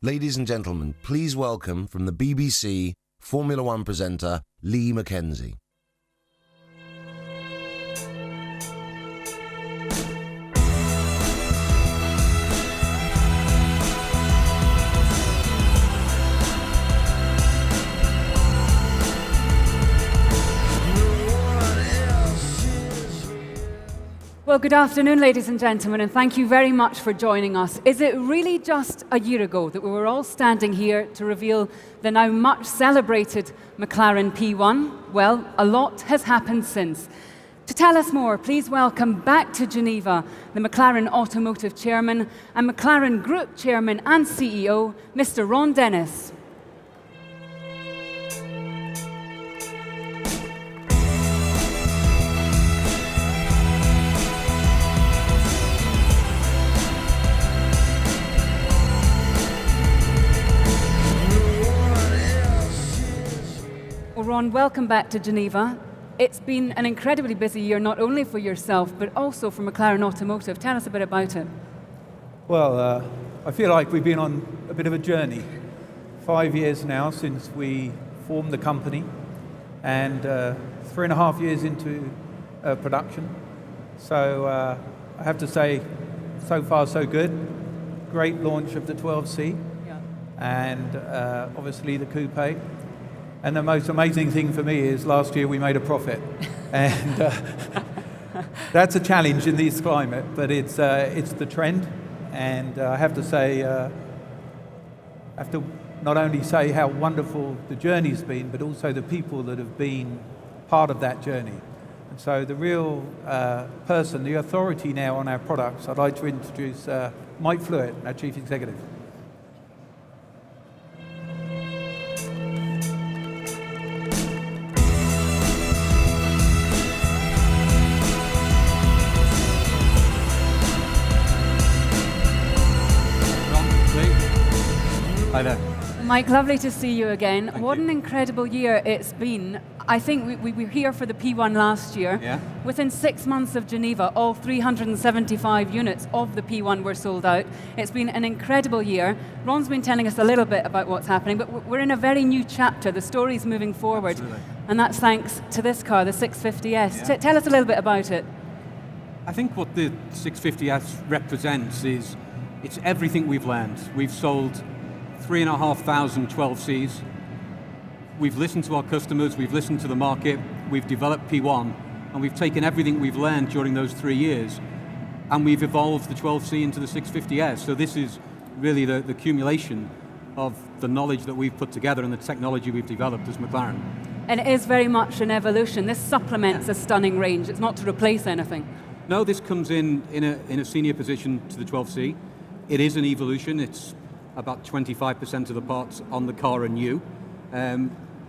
Ladies and gentlemen, please welcome from the BBC Formula One presenter Lee McKenzie. Well, good afternoon, ladies and gentlemen, and thank you very much for joining us. Is it really just a year ago that we were all standing here to reveal the now much celebrated McLaren P1? Well, a lot has happened since. To tell us more, please welcome back to Geneva the McLaren Automotive Chairman and McLaren Group Chairman and CEO, Mr. Ron Dennis. Ron, welcome back to Geneva. It's been an incredibly busy year, not only for yourself, but also for McLaren Automotive. Tell us a bit about it. Well, I feel like we've been on a bit of a journey. 5 years now since we formed the company, and 3.5 years into production. So I have to say, so far so good. Great launch of the 12C, yeah. And obviously the coupe. And the most amazing thing for me is last year we made a profit. And that's a challenge in this climate, but it's the trend. And I have to say, I have to not only say how wonderful the journey's been, but also the people that have been part of that journey. And so the real person, the authority now on our products, I'd like to introduce Mike Flewitt, our Chief Executive. Hi there. Mike, lovely to see you again. Thank what you. an incredible year it's been. I think we were here for the P1 last year. Yeah. Within 6 months of Geneva, all 375 units of the P1 were sold out. It's been an incredible year. Ron's been telling us a little bit about what's happening, but we're in a very new chapter. The story's moving forward. Absolutely. And that's thanks to this car, the 650S. Yeah. Tell us a little bit about it. I think what the 650S represents is, it's everything we've learned. We've sold 3,500 12Cs. We've listened to our customers, we've listened to the market, we've developed P1, and we've taken everything we've learned during those 3 years, and we've evolved the 12C into the 650S. So this is really the accumulation of the knowledge that we've put together and the technology we've developed as McLaren. And it is very much an evolution. This supplements a stunning range. It's not to replace anything. No, this comes in a senior position to the 12C. It is an evolution. It's about 25% of the parts on the car are new,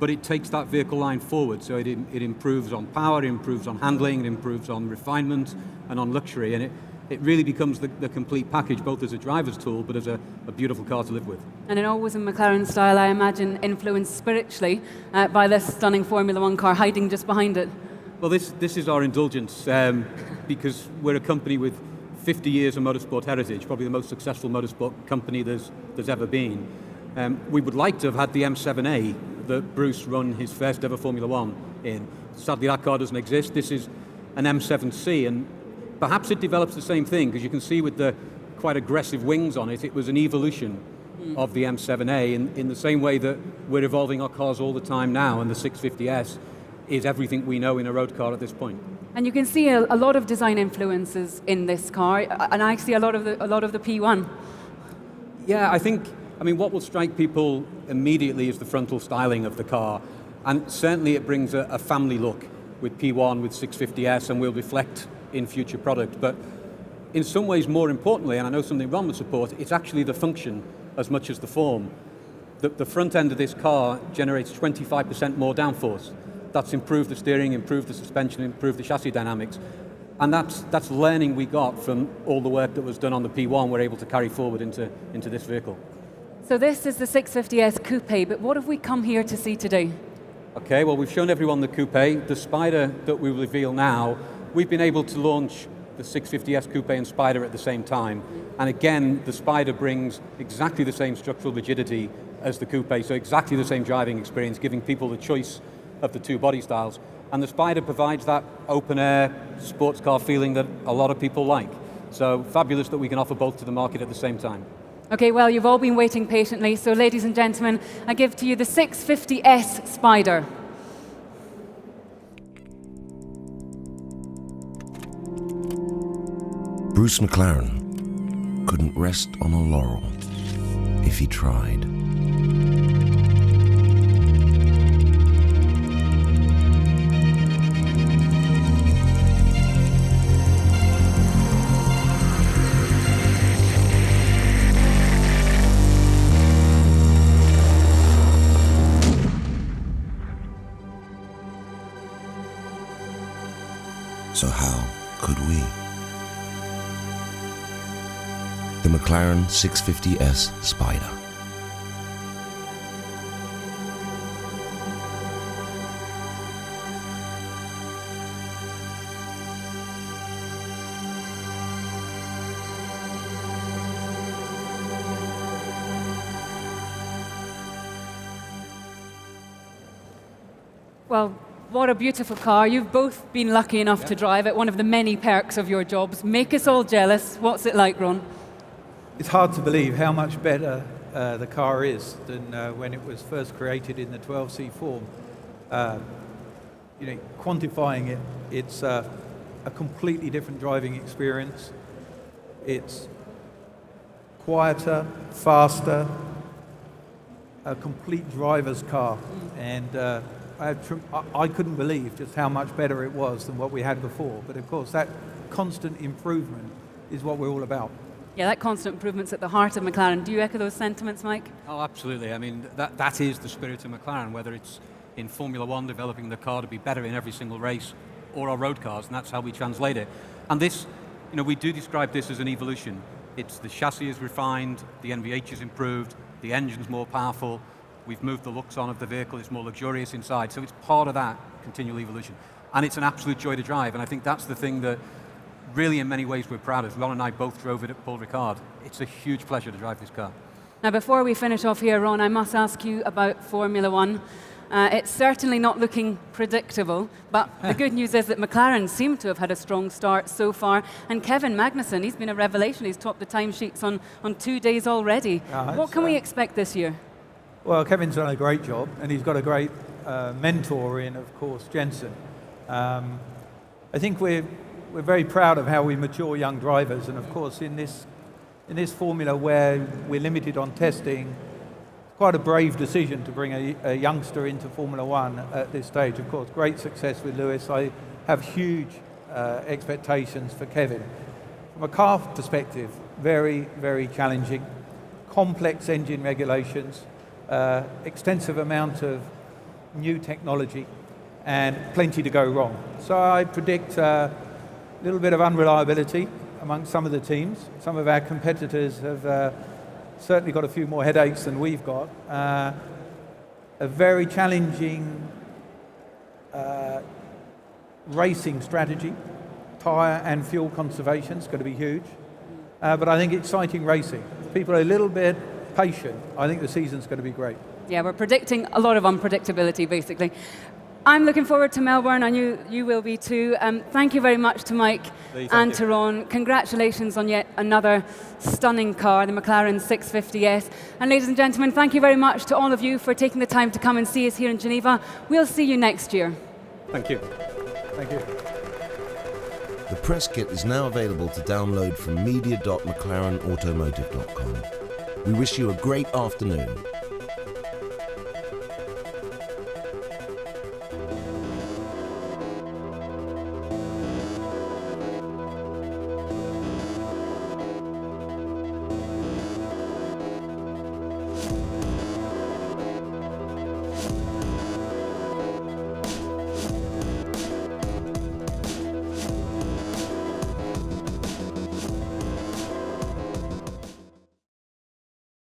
but it takes that vehicle line forward. So it improves on power, it improves on handling, it improves on refinement and on luxury, and it really becomes the complete package, both as a driver's tool, but as a beautiful car to live with. And it always in McLaren style, I imagine, influenced spiritually by this stunning Formula One car hiding just behind it. Well, this is our indulgence, because we're a company with 50 years of motorsport heritage, probably the most successful motorsport company there's ever been. We would like to have had the M7A that Bruce run his first ever Formula One in. Sadly, that car doesn't exist. This is an M7C, and perhaps it develops the same thing, because you can see with the quite aggressive wings on it, it was an evolution of the M7A in the same way that we're evolving our cars all the time now, and the 650S is everything we know in a road car at this point. And you can see a lot of design influences in this car, and I see a lot of the P1. Yeah, I mean, what will strike people immediately is the frontal styling of the car, and certainly it brings a family look with P1, with 650S, and will reflect in future product. But in some ways, more importantly, and I know something Ron would support, it's actually the function as much as the form. The front end of this car generates 25% more downforce. That's improved the steering, improved the suspension, improved the chassis dynamics. And that's learning we got from all the work that was done on the P1 we're able to carry forward into this vehicle. So this is the 650S Coupe, but what have we come here to see today? Okay, well, we've shown everyone the Coupe. The Spider that we reveal now, we've been able to launch the 650S Coupe and Spider at the same time. And again, the Spider brings exactly the same structural rigidity as the Coupe, so exactly the same driving experience, giving people the choice of the two body styles. And the Spider provides that open air sports car feeling that a lot of people like. So fabulous that we can offer both to the market at the same time. Okay, well, you've all been waiting patiently, so ladies and gentlemen, I give to you the 650S Spider. Bruce McLaren couldn't rest on a laurel if he tried. So how could we? The McLaren 650S Spider. Well, what a beautiful car. You've both been lucky enough to drive it, one of the many perks of your jobs. Make us all jealous. What's it like, Ron? It's hard to believe how much better the car is than when it was first created in the 12C form. Quantifying it, it's a completely different driving experience. It's quieter, faster, a complete driver's car. And I couldn't believe just how much better it was than what we had before. But of course, that constant improvement is what we're all about. Yeah, that constant improvement's at the heart of McLaren. Do you echo those sentiments, Mike? Oh, absolutely. I mean, that is the spirit of McLaren, whether it's in Formula One, developing the car to be better in every single race, or our road cars, and that's how we translate it. And this, we do describe this as an evolution. It's the chassis is refined, the NVH is improved, the engine's more powerful, we've moved the looks on of the vehicle, it's more luxurious inside, so it's part of that continual evolution. And it's an absolute joy to drive, and I think that's the thing that really in many ways we're proud of. Ron and I both drove it at Paul Ricard. It's a huge pleasure to drive this car. Now, before we finish off here, Ron, I must ask you about Formula One. It's certainly not looking predictable, but the good news is that McLaren seem to have had a strong start so far, and Kevin Magnussen, he's been a revelation. He's topped the timesheets on 2 days already. What can we expect this year? Well, Kevin's done a great job, and he's got a great mentor in, of course, Jensen. I think we're very proud of how we mature young drivers, and of course in this formula where we're limited on testing, quite a brave decision to bring a youngster into Formula One at this stage. Of course, great success with Lewis. I have huge expectations for Kevin. From a car perspective, very, very challenging, complex engine regulations, extensive amount of new technology, and plenty to go wrong. So I predict a little bit of unreliability among some of the teams. Some of our competitors have certainly got a few more headaches than we've got. A very challenging racing strategy. Tyre and fuel conservation is going to be huge. But I think exciting racing. If people are a little bit patient, I think the season's going to be great. Yeah, we're predicting a lot of unpredictability, basically. I'm looking forward to Melbourne, and you will be too. Thank you very much to Mike and to Ron. Congratulations on yet another stunning car, the McLaren 650S. And ladies and gentlemen, thank you very much to all of you for taking the time to come and see us here in Geneva. We'll see you next year. Thank you. Thank you. The press kit is now available to download from media.mclarenautomotive.com. We wish you a great afternoon.